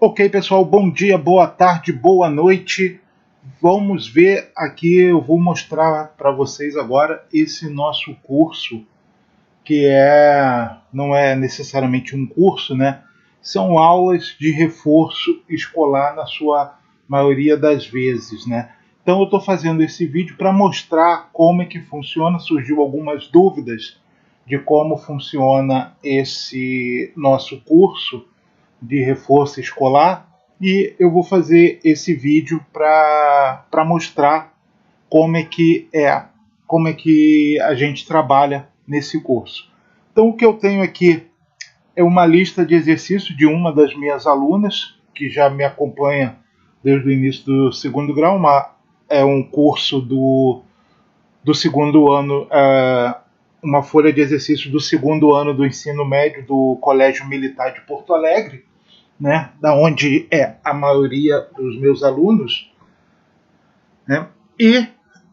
Ok, pessoal, bom dia, boa tarde, boa noite. Vamos ver aqui, eu vou mostrar para vocês agora esse nosso curso, que não é necessariamente um curso, né? São aulas de reforço escolar na sua maioria das vezes, né? Então eu estou fazendo esse vídeo para mostrar como é que funciona. Surgiu algumas dúvidas de como funciona esse nosso curso de reforço escolar e eu vou fazer esse vídeo para mostrar como é que a gente trabalha nesse curso. Então o que eu tenho aqui é uma lista de exercícios de uma das minhas alunas que já me acompanha desde o início do segundo grau. É um curso do segundo ano, uma folha de exercícios do segundo ano do ensino médio do Colégio Militar de Porto Alegre, né, da onde é a maioria dos meus alunos, né, e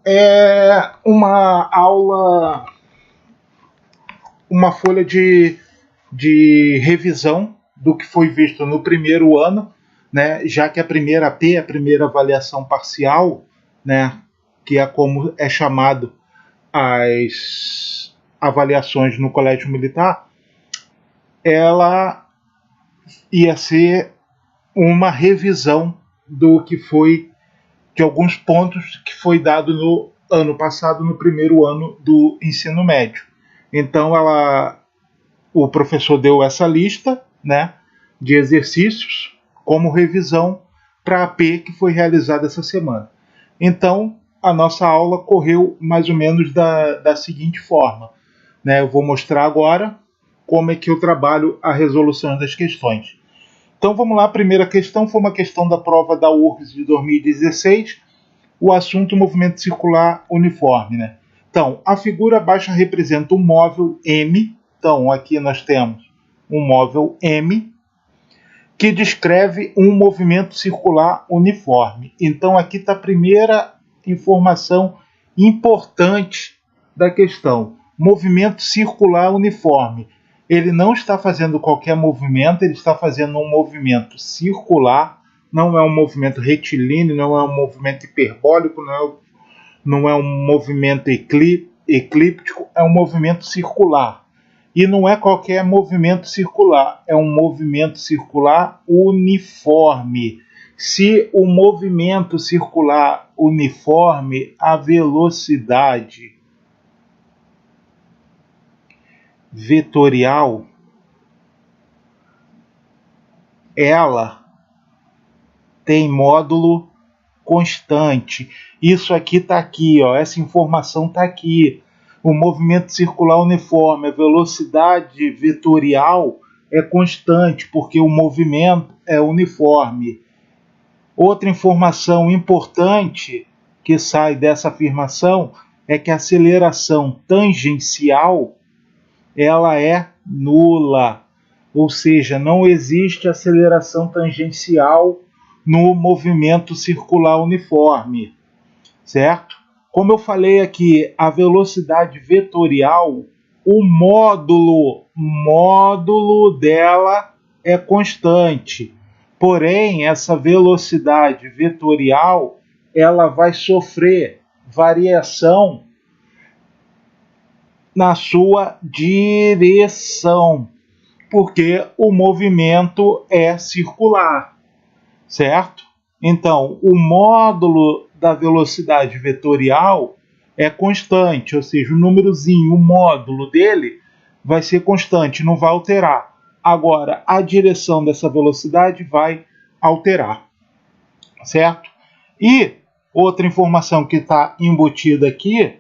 é uma aula, uma folha de revisão do que foi visto no primeiro ano, né, já que a primeira P, a primeira avaliação parcial, né, que é como é chamado as avaliações no Colégio Militar, ela ia ser uma revisão do que foi, de alguns pontos que foi dado no ano passado, no primeiro ano do ensino médio. Então o professor deu essa lista, né, de exercícios como revisão para a AP que foi realizada essa semana. Então a nossa aula correu mais ou menos da seguinte forma, né? Eu vou mostrar agora como é que eu trabalho a resolução das questões. Então vamos lá, a primeira questão foi uma questão da prova da URGS de 2016, o assunto movimento circular uniforme, né? Então, a figura abaixo representa um móvel M, então aqui nós temos um móvel M, que descreve um movimento circular uniforme. Então aqui está a primeira informação importante da questão, movimento circular uniforme. Ele não está fazendo qualquer movimento, ele está fazendo um movimento circular, não é um movimento retilíneo, não é um movimento hiperbólico, não é um movimento eclíptico, é um movimento circular. E não é qualquer movimento circular, é um movimento circular uniforme. Se o movimento circular uniforme, a velocidade vetorial, ela tem módulo constante. Isso aqui está aqui, ó, essa informação está aqui. O movimento circular uniforme, a velocidade vetorial é constante, porque o movimento é uniforme. Outra informação importante que sai dessa afirmação é que a aceleração tangencial ela é nula, ou seja, não existe aceleração tangencial no movimento circular uniforme, certo? Como eu falei aqui, a velocidade vetorial, o módulo dela é constante. Porém, essa velocidade vetorial, ela vai sofrer variação na sua direção, porque o movimento é circular, certo? Então, o módulo da velocidade vetorial é constante, ou seja, o númerozinho, o módulo dele vai ser constante, não vai alterar. Agora, a direção dessa velocidade vai alterar, certo? E outra informação que está embutida aqui,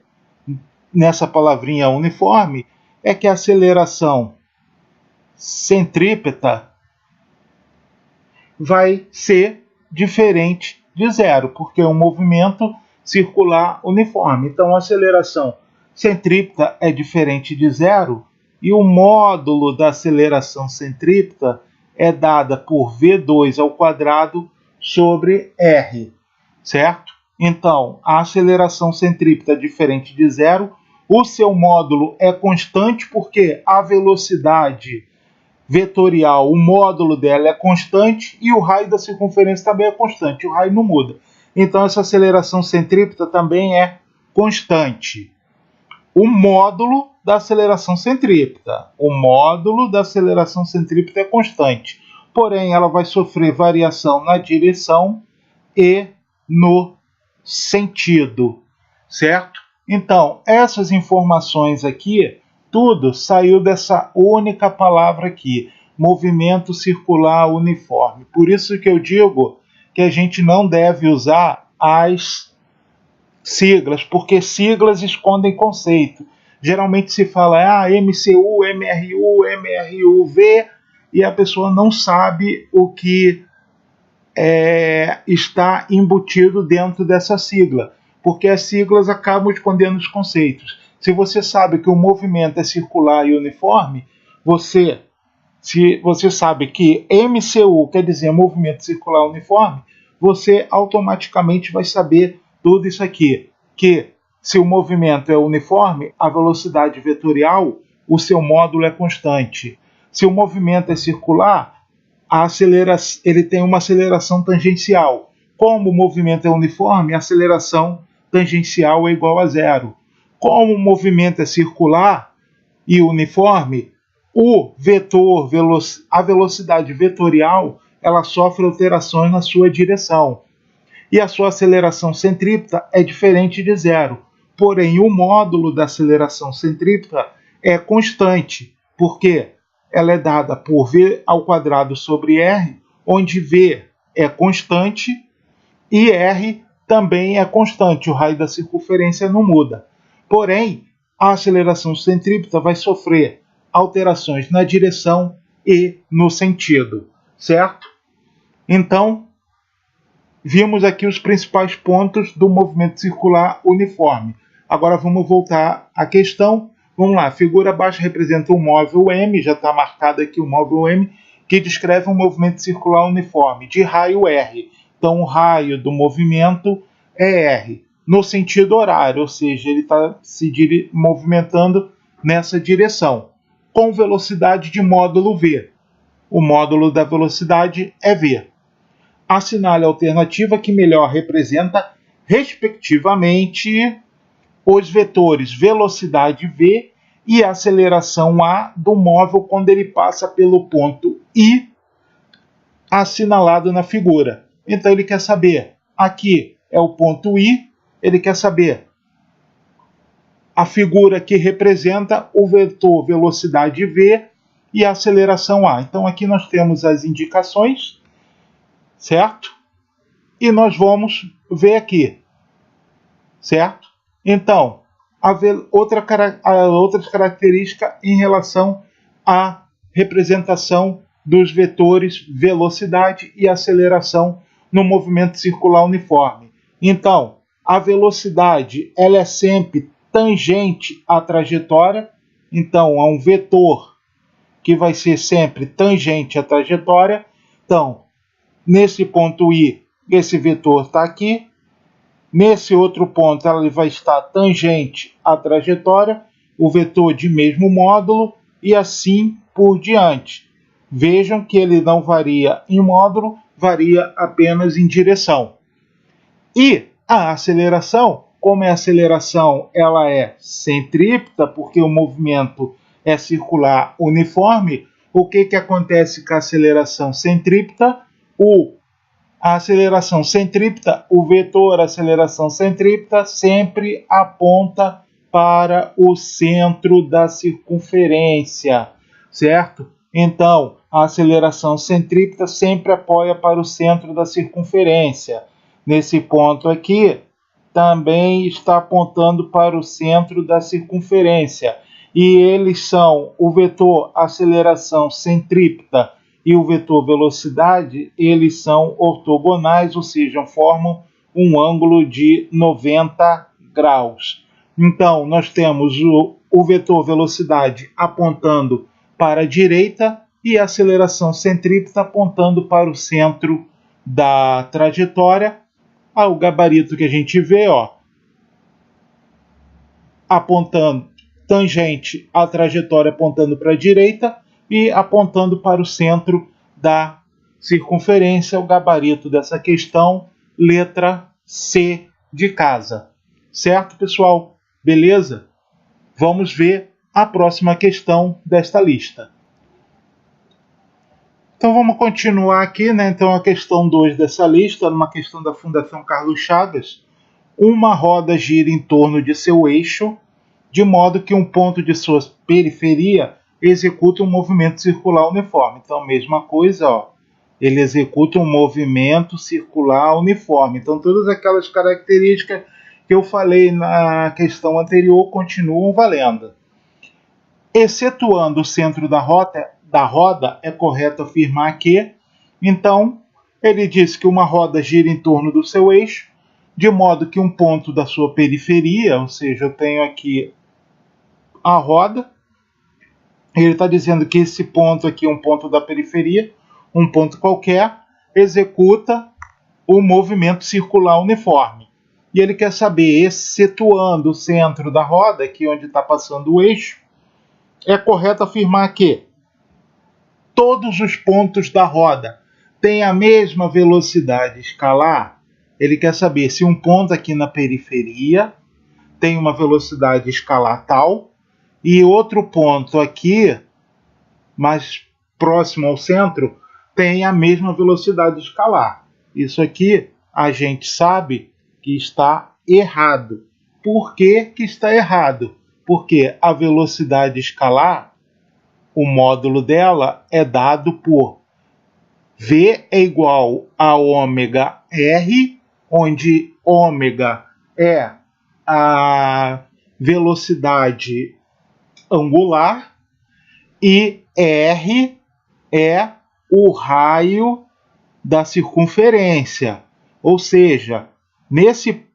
nessa palavrinha uniforme, é que a aceleração centrípeta vai ser diferente de zero, porque é um movimento circular uniforme. Então a aceleração centrípeta é diferente de zero e o módulo da aceleração centrípeta é dada por V2 ao quadrado sobre R, certo? Então, a aceleração centrípeta é diferente de zero, o seu módulo é constante porque a velocidade vetorial, o módulo dela é constante e o raio da circunferência também é constante, o raio não muda. Então essa aceleração centrípeta também é constante. O módulo da aceleração centrípeta. O módulo da aceleração centrípeta é constante. Porém, ela vai sofrer variação na direção e no sentido, certo? Então, essas informações aqui, tudo saiu dessa única palavra aqui, movimento circular uniforme. Por isso que eu digo que a gente não deve usar as siglas, porque siglas escondem conceito. Geralmente se fala MCU, MRU, MRUV, e a pessoa não sabe o que está embutido dentro dessa sigla, porque as siglas acabam escondendo os conceitos. Se você sabe que o movimento é circular e uniforme, se você sabe que MCU quer dizer movimento circular uniforme, você automaticamente vai saber tudo isso aqui, que se o movimento é uniforme, a velocidade vetorial, o seu módulo é constante. Se o movimento é circular, ele tem uma aceleração tangencial. Como o movimento é uniforme, a aceleração tangencial é igual a zero. Como o movimento é circular e uniforme, a velocidade vetorial, ela sofre alterações na sua direção. E a sua aceleração centrípeta é diferente de zero. Porém, o módulo da aceleração centrípeta é constante, porque ela é dada por v ao quadrado sobre r, onde v é constante e r também é constante, o raio da circunferência não muda. Porém, a aceleração centrípeta vai sofrer alterações na direção e no sentido, certo? Então, vimos aqui os principais pontos do movimento circular uniforme. Agora vamos voltar à questão. Vamos lá, a figura abaixo representa o móvel M, já está marcado aqui o móvel M, que descreve um movimento circular uniforme, de raio R. Então o raio do movimento é R, no sentido horário, ou seja, ele está se movimentando nessa direção, com velocidade de módulo V. O módulo da velocidade é V. Assinale a alternativa que melhor representa, respectivamente, os vetores velocidade V e aceleração A do móvel quando ele passa pelo ponto I assinalado na figura. Então ele quer saber, aqui é o ponto I, ele quer saber a figura que representa o vetor velocidade V e a aceleração A. Então aqui nós temos as indicações, certo? E nós vamos ver aqui, certo? Então, outras características em relação à representação dos vetores velocidade e aceleração no movimento circular uniforme. Então, a velocidade ela é sempre tangente à trajetória, então é um vetor que vai ser sempre tangente à trajetória. Então, nesse ponto I, esse vetor está aqui. Nesse outro ponto, ela vai estar tangente à trajetória, o vetor de mesmo módulo, e assim por diante. Vejam que ele não varia em módulo, varia apenas em direção. E a aceleração, como a aceleração ela é centrípeta, porque o movimento é circular uniforme, o que acontece com a aceleração centrípeta? A aceleração centrípeta, o vetor aceleração centrípeta sempre aponta para o centro da circunferência, certo? Então, a aceleração centrípeta sempre apoia para o centro da circunferência. Nesse ponto aqui, também está apontando para o centro da circunferência. E eles são o vetor aceleração centrípeta e o vetor velocidade, eles são ortogonais, ou seja, formam um ângulo de 90 graus. Então, nós temos o vetor velocidade apontando para a direita e a aceleração centrípeta apontando para o centro da trajetória. O gabarito que a gente vê, apontando tangente à trajetória apontando para a direita, e apontando para o centro da circunferência, o gabarito dessa questão, letra C de casa. Certo, pessoal? Beleza? Vamos ver a próxima questão desta lista. Então vamos continuar aqui, né? Então a questão 2 dessa lista, uma questão da Fundação Carlos Chagas. Uma roda gira em torno de seu eixo, de modo que um ponto de sua periferia executa um movimento circular uniforme. Então, mesma coisa, ó, ele executa um movimento circular uniforme. Então, todas aquelas características que eu falei na questão anterior continuam valendo. Excetuando o centro da roda, é correto afirmar que, então, ele diz que uma roda gira em torno do seu eixo, de modo que um ponto da sua periferia, ou seja, eu tenho aqui a roda, ele está dizendo que esse ponto aqui, um ponto da periferia, um ponto qualquer, executa o movimento circular uniforme. E ele quer saber, excetuando o centro da roda, aqui onde está passando o eixo, é correto afirmar que todos os pontos da roda têm a mesma velocidade escalar. Ele quer saber se um ponto aqui na periferia tem uma velocidade escalar tal e outro ponto aqui, mais próximo ao centro, tem a mesma velocidade escalar. Isso aqui a gente sabe que está errado. Por que que está errado? Porque a velocidade escalar, o módulo dela é dado por V é igual a ômega R, onde ômega é a velocidade angular e R é o raio da circunferência. Ou seja, nesse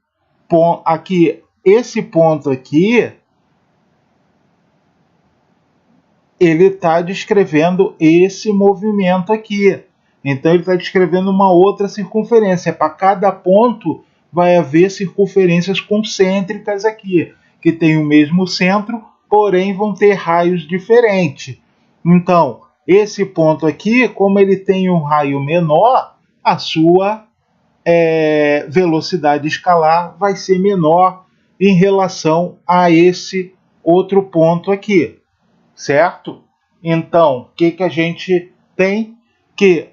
ponto aqui, esse ponto aqui, ele está descrevendo esse movimento aqui. Então ele está descrevendo uma outra circunferência. Para cada ponto vai haver circunferências concêntricas aqui, que tem o mesmo centro, porém vão ter raios diferentes. Então, esse ponto aqui, como ele tem um raio menor, a sua velocidade escalar vai ser menor em relação a esse outro ponto aqui, certo? Então, o que a gente tem? Que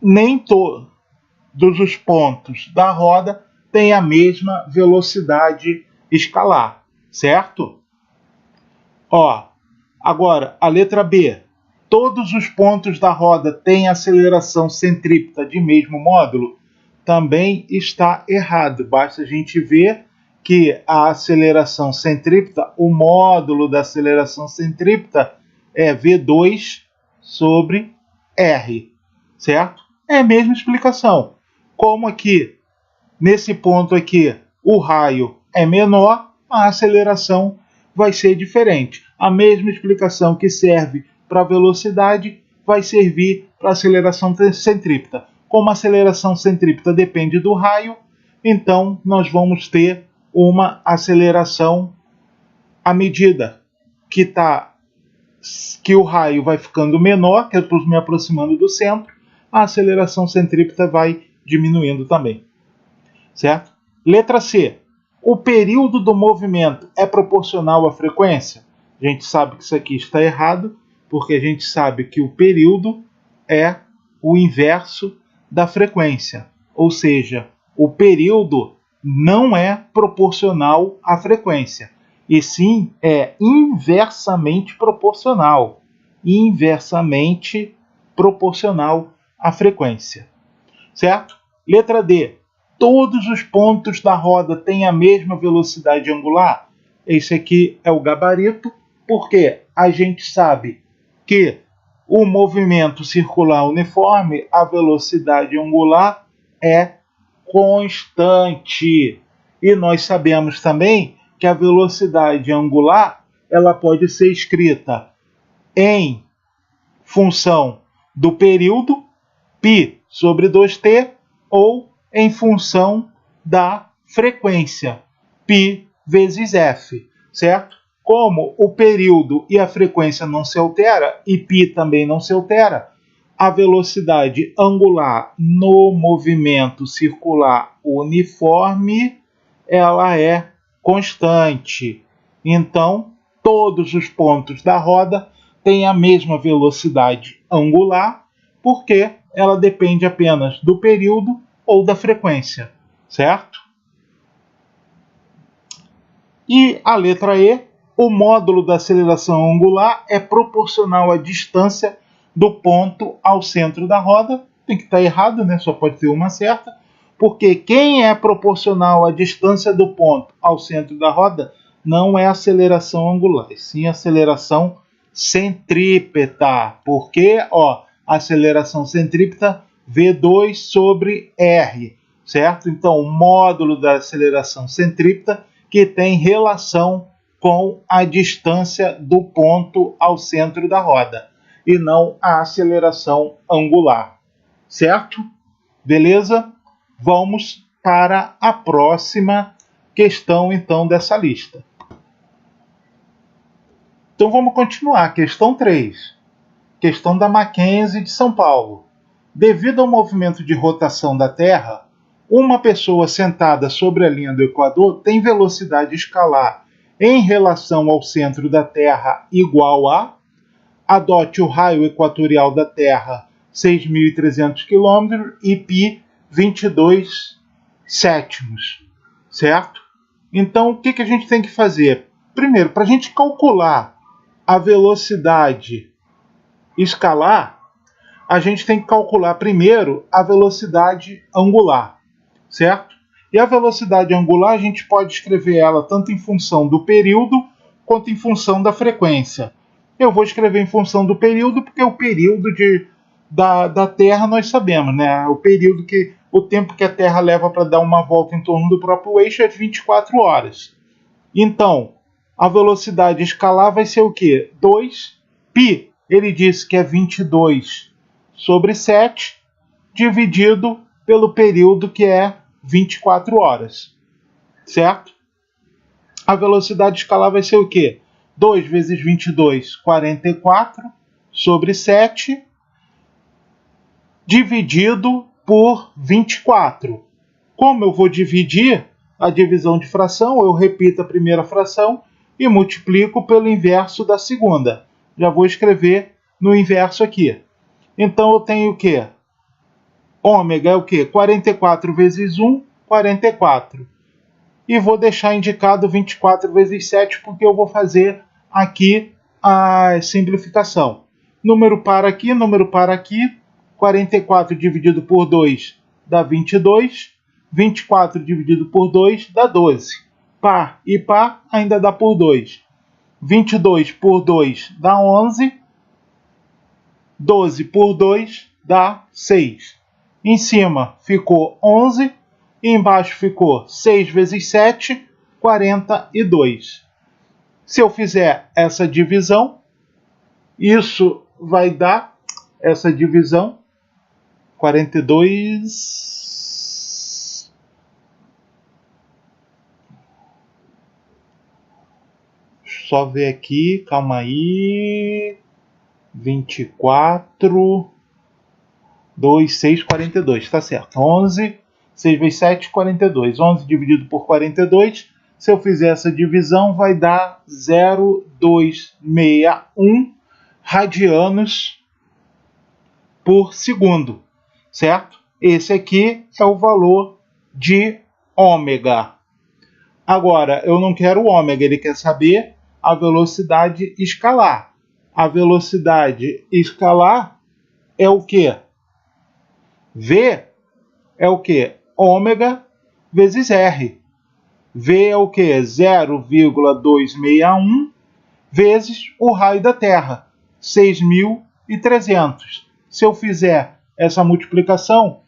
nem todos os pontos da roda têm a mesma velocidade escalar, certo? Ó, agora, a letra B. Todos os pontos da roda têm aceleração centrípeta de mesmo módulo? Também está errado. Basta a gente ver que a aceleração centrípeta, o módulo da aceleração centrípeta é V2 sobre R, certo? É a mesma explicação. Como aqui, nesse ponto aqui, o raio é menor, a aceleração vai ser diferente. A mesma explicação que serve para a velocidade vai servir para a aceleração centrípeta. Como a aceleração centrípeta depende do raio, então nós vamos ter uma aceleração à medida que o raio vai ficando menor, que eu estou me aproximando do centro, a aceleração centrípeta vai diminuindo também, certo? Letra C. O período do movimento é proporcional à frequência? A gente sabe que isso aqui está errado, porque a gente sabe que o período é o inverso da frequência. Ou seja, o período não é proporcional à frequência, e sim é inversamente proporcional. Inversamente proporcional à frequência, certo? Letra D. Todos os pontos da roda têm a mesma velocidade angular? Esse aqui é o gabarito, porque a gente sabe que o movimento circular uniforme, a velocidade angular é constante. E nós sabemos também que a velocidade angular ela pode ser escrita em função do período, π sobre 2t, ou em função da frequência, π vezes f, certo? como o período e a frequência não se altera, e π também não se altera, a velocidade angular no movimento circular uniforme, ela é constante. Então, todos os pontos da roda têm a mesma velocidade angular, porque ela depende apenas do período ou da frequência, certo? E a letra E, o módulo da aceleração angular é proporcional à distância do ponto ao centro da roda. Tem que estar errado, né? Só pode ter uma certa, porque quem é proporcional à distância do ponto ao centro da roda não é aceleração angular, e sim aceleração centrípeta. Porque, ó, aceleração centrípeta V2 sobre R, certo? Então, o módulo da aceleração centrípeta que tem relação com a distância do ponto ao centro da roda, e não a aceleração angular, certo? Beleza? Vamos para a próxima questão, então, dessa lista. Então, vamos continuar. Questão 3. Questão da Mackenzie de São Paulo. Devido ao movimento de rotação da Terra, uma pessoa sentada sobre a linha do Equador tem velocidade escalar em relação ao centro da Terra igual a: adote o raio equatorial da Terra 6.300 km e π 22 sétimos, certo? Então, o que a gente tem que fazer? Primeiro, para a gente calcular a velocidade escalar, a gente tem que calcular primeiro a velocidade angular, certo? E a velocidade angular a gente pode escrever ela tanto em função do período quanto em função da frequência. Eu vou escrever em função do período porque o período da Terra nós sabemos, né? O tempo que a Terra leva para dar uma volta em torno do próprio eixo é 24 horas. Então, a velocidade escalar vai ser o quê? 2π. Ele disse que é 22 sobre 7, dividido pelo período que é 24 horas, certo? A velocidade escalar vai ser o quê? 2 vezes 22, 44, sobre 7, dividido por 24. Como eu vou dividir a divisão de fração, eu repito a primeira fração e multiplico pelo inverso da segunda. Já vou escrever no inverso aqui. Então eu tenho o quê? Ômega é o quê? 44 vezes 1, 44. E vou deixar indicado 24 vezes 7, porque eu vou fazer aqui a simplificação. Número par aqui, 44 dividido por 2 dá 22. 24 dividido por 2 dá 12. Par e par ainda dá por 2. 22 por 2 dá 11. 12 por 2 dá 6. Em cima ficou 11 e embaixo ficou 6 vezes 7, 42. Se eu fizer essa divisão, isso vai dar essa divisão 42. Só ver aqui, calma aí. 24, 2, 6, 42, tá certo. 11, 6 vezes 7, 42. 11 dividido por 42, se eu fizer essa divisão, vai dar 0,261 radianos por segundo, certo? Esse aqui é o valor de ômega. Agora, eu não quero ômega, ele quer saber a velocidade escalar. A velocidade escalar é o quê? V é o quê? Ômega vezes R. V é o quê? 0,261 vezes o raio da Terra, 6.300. Se eu fizer essa multiplicação,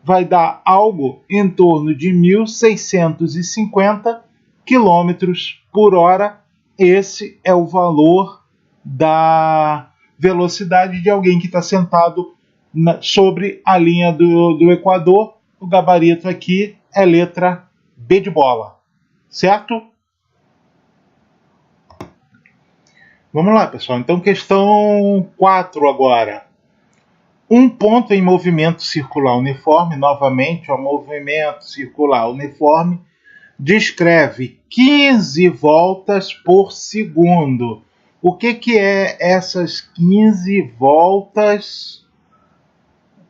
vai dar algo em torno de 1.650 km por hora. Esse é o valor da velocidade de alguém que está sentado sobre a linha do Equador. O gabarito aqui é letra B de bola, certo? Vamos lá, pessoal. Então, questão 4 agora. Um ponto em movimento circular uniforme, novamente, o movimento circular uniforme, descreve 15 voltas por segundo. O que é essas 15 voltas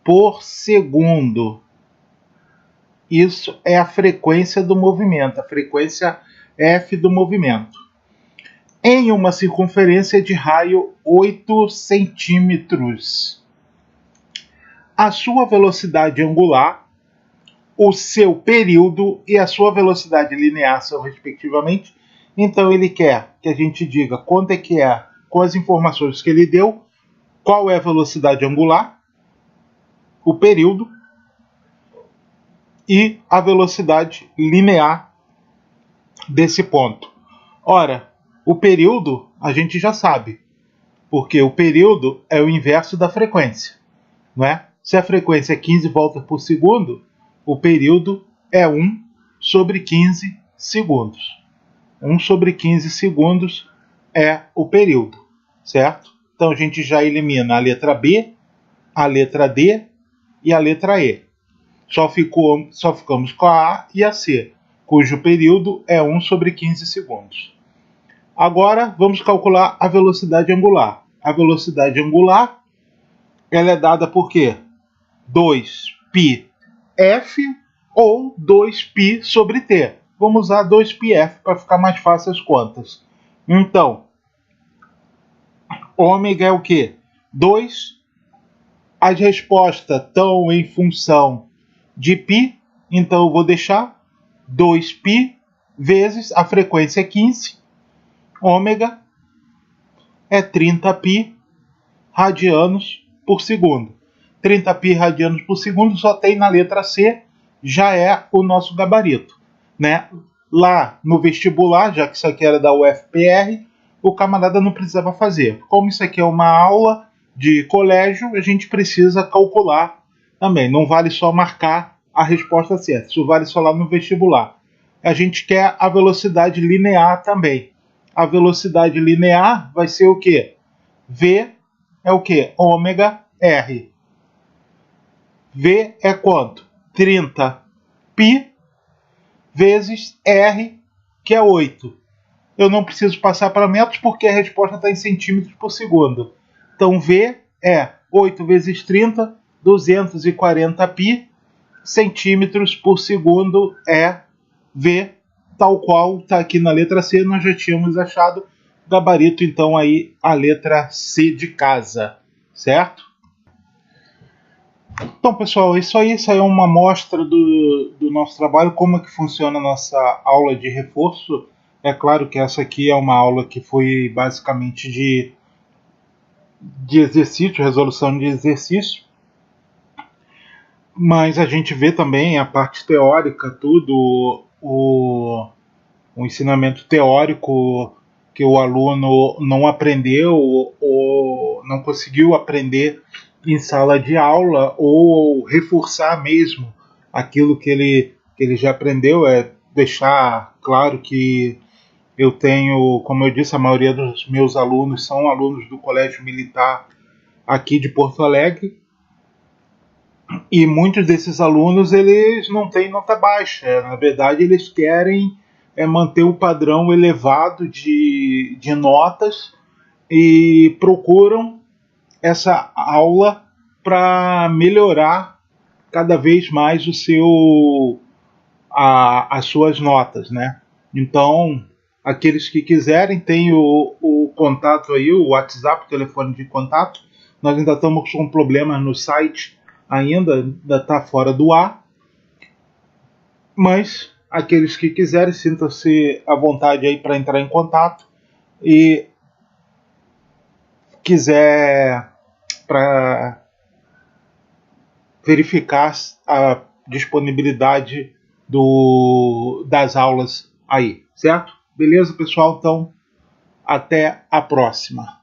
por segundo? Isso é a frequência do movimento, a frequência F do movimento. Em uma circunferência de raio 8 centímetros. A sua velocidade angular, o seu período e a sua velocidade linear são respectivamente. Então ele quer que a gente diga quanto é que é, com as informações que ele deu, qual é a velocidade angular, o período e a velocidade linear desse ponto. Ora, o período a gente já sabe, porque o período é o inverso da frequência, não é? Se a frequência é 15 voltas por segundo, o período é 1 sobre 15 segundos. 1 sobre 15 segundos é o período, certo? Então a gente já elimina a letra B, a letra D e a letra E. Só ficamos com a A e a C, cujo período é 1 sobre 15 segundos. Agora vamos calcular a velocidade angular. A velocidade angular ela é dada por quê? 2πf ou 2π sobre t. Vamos usar 2πf para ficar mais fácil as contas. Então, ômega é o quê? 2. As respostas estão em função de π, então eu vou deixar 2π vezes a frequência é 15. Ômega é 30π radianos por segundo. 30π radianos por segundo só tem na letra C, já é o nosso gabarito, né? Lá no vestibular, já que isso aqui era da UFPR, o camarada não precisava fazer. Como isso aqui é uma aula de colégio, a gente precisa calcular também. Não vale só marcar a resposta certa, isso vale só lá no vestibular. A gente quer a velocidade linear também. A velocidade linear vai ser o quê? V é o quê? Ômega R. V é quanto? 30π vezes R, que é 8. Eu não preciso passar para metros porque a resposta está em centímetros por segundo. Então V é 8 vezes 30, 240π, centímetros por segundo é V, tal qual está aqui na letra C, nós já tínhamos achado. Gabarito, então, aí a letra C de casa, certo? Então, pessoal, isso aí é uma amostra do nosso trabalho, como é que funciona a nossa aula de reforço. É claro que essa aqui é uma aula que foi basicamente de exercício, resolução de exercício, mas a gente vê também a parte teórica, tudo, o ensinamento teórico que o aluno não aprendeu ou não conseguiu aprender em sala de aula, ou reforçar mesmo aquilo que ele já aprendeu. É deixar claro que eu tenho, como eu disse, a maioria dos meus alunos são alunos do Colégio Militar aqui de Porto Alegre, e muitos desses alunos eles não têm nota baixa. Na verdade, eles querem manter o padrão elevado de notas e procuram essa aula para melhorar cada vez mais as suas notas, né? Então, aqueles que quiserem, tem o contato aí, o WhatsApp, o telefone de contato. Nós ainda estamos com problemas no site, ainda está fora do ar, mas aqueles que quiserem, sintam-se à vontade aí para entrar em contato, e quiser para verificar a disponibilidade das aulas aí, certo? Beleza, pessoal? Então, até a próxima.